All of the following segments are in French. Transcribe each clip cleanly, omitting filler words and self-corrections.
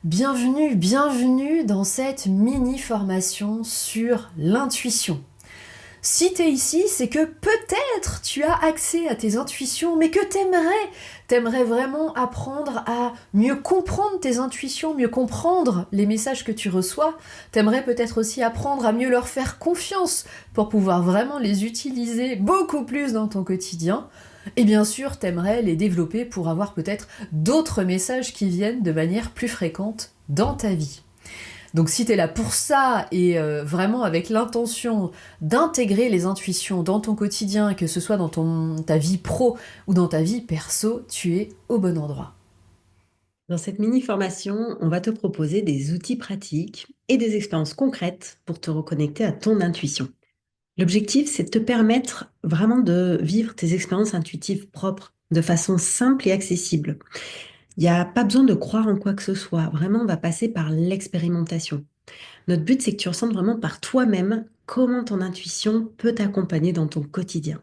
Bienvenue, bienvenue dans cette mini-formation sur l'intuition. Si tu es ici, c'est que peut-être tu as accès à tes intuitions, mais que t'aimerais vraiment apprendre à mieux comprendre tes intuitions, mieux comprendre les messages que tu reçois. T'aimerais peut-être aussi apprendre à mieux leur faire confiance pour pouvoir vraiment les utiliser beaucoup plus dans ton quotidien. Et bien sûr, t'aimerais les développer pour avoir peut-être d'autres messages qui viennent de manière plus fréquente dans ta vie. Donc si tu es là pour ça et vraiment avec l'intention d'intégrer les intuitions dans ton quotidien, que ce soit dans ta vie pro ou dans ta vie perso, tu es au bon endroit. Dans cette mini-formation, on va te proposer des outils pratiques et des expériences concrètes pour te reconnecter à ton intuition. L'objectif, c'est de te permettre vraiment de vivre tes expériences intuitives propres de façon simple et accessible. Il n'y a pas besoin de croire en quoi que ce soit. Vraiment, on va passer par l'expérimentation. Notre but, c'est que tu ressentes vraiment par toi-même comment ton intuition peut t'accompagner dans ton quotidien.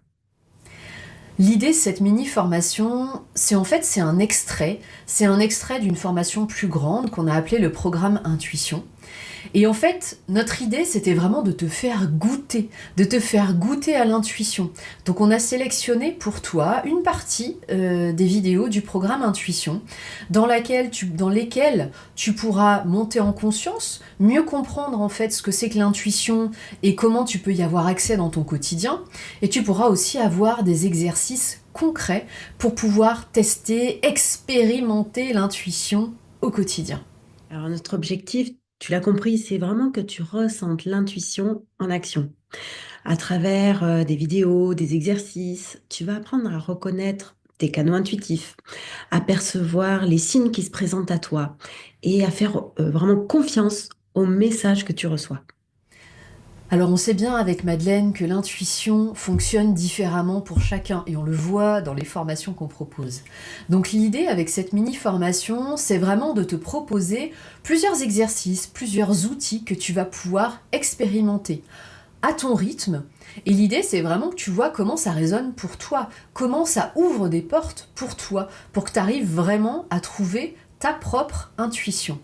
L'idée de cette mini-formation, c'est un extrait d'une formation plus grande qu'on a appelée le programme Intuition. Et en fait, notre idée, c'était vraiment de te faire goûter à l'intuition. Donc on a sélectionné pour toi une partie des vidéos du programme Intuition, dans lesquelles tu pourras monter en conscience, mieux comprendre en fait ce que c'est que l'intuition et comment tu peux y avoir accès dans ton quotidien. Et tu pourras aussi avoir des exercices concrets pour pouvoir tester, expérimenter l'intuition au quotidien. Alors, notre objectif, tu l'as compris, c'est vraiment que tu ressentes l'intuition en action. À travers des vidéos, des exercices, tu vas apprendre à reconnaître tes canaux intuitifs, à percevoir les signes qui se présentent à toi et à faire vraiment confiance aux messages que tu reçois. Alors on sait bien avec Madeleine que l'intuition fonctionne différemment pour chacun et on le voit dans les formations qu'on propose. Donc l'idée avec cette mini-formation, c'est vraiment de te proposer plusieurs exercices, plusieurs outils que tu vas pouvoir expérimenter à ton rythme. Et l'idée, c'est vraiment que tu vois comment ça résonne pour toi, comment ça ouvre des portes pour toi, pour que tu arrives vraiment à trouver ta propre intuition.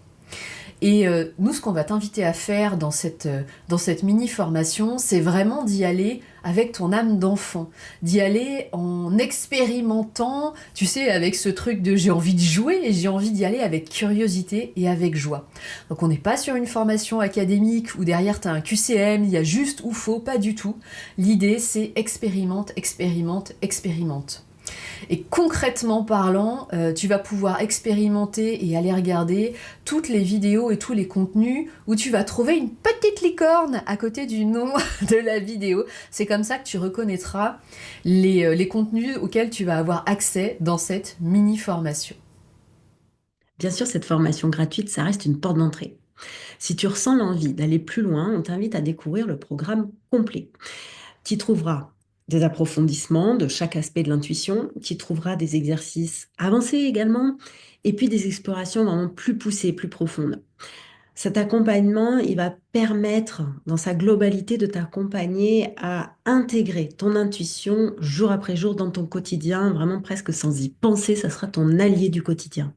Et nous, ce qu'on va t'inviter à faire dans cette mini-formation, c'est vraiment d'y aller avec ton âme d'enfant, d'y aller en expérimentant, tu sais, avec ce truc de j'ai envie de jouer et j'ai envie d'y aller avec curiosité et avec joie. Donc on n'est pas sur une formation académique où derrière tu as un QCM, il y a juste ou faux, pas du tout. L'idée, c'est expérimente, expérimente, expérimente. Et concrètement parlant, tu vas pouvoir expérimenter et aller regarder toutes les vidéos et tous les contenus où tu vas trouver une petite licorne à côté du nom de la vidéo. C'est comme ça que tu reconnaîtras les contenus auxquels tu vas avoir accès dans cette mini-formation. Bien sûr, cette formation gratuite, ça reste une porte d'entrée. Si tu ressens l'envie d'aller plus loin, on t'invite à découvrir le programme complet. Tu y trouveras des approfondissements de chaque aspect de l'intuition, tu y trouveras des exercices avancés également, et puis des explorations vraiment plus poussées, plus profondes. Cet accompagnement, il va permettre dans sa globalité de t'accompagner à intégrer ton intuition jour après jour dans ton quotidien, vraiment presque sans y penser, ça sera ton allié du quotidien.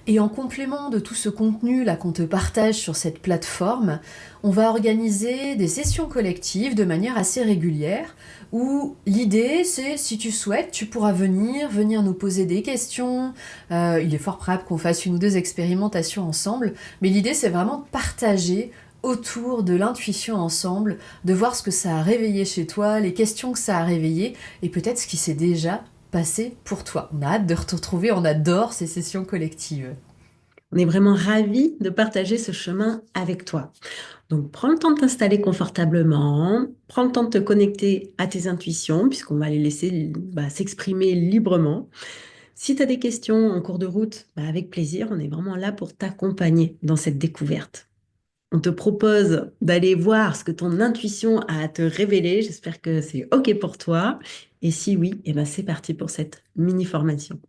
Et en complément de tout ce contenu là qu'on te partage sur cette plateforme, on va organiser des sessions collectives de manière assez régulière où l'idée c'est si tu souhaites, tu pourras venir nous poser des questions. Il est fort probable qu'on fasse une ou deux expérimentations ensemble, mais l'idée c'est vraiment de partager autour de l'intuition ensemble, de voir ce que ça a réveillé chez toi, les questions que ça a réveillées et peut-être ce qui s'est déjà passé pour toi. On a hâte de te retrouver, on adore ces sessions collectives. On est vraiment ravis de partager ce chemin avec toi. Donc, prends le temps de t'installer confortablement, prends le temps de te connecter à tes intuitions, puisqu'on va les laisser s'exprimer librement. Si tu as des questions en cours de route, avec plaisir, on est vraiment là pour t'accompagner dans cette découverte. On te propose d'aller voir ce que ton intuition a à te révéler. J'espère que c'est OK pour toi. Et si oui, c'est parti pour cette mini formation.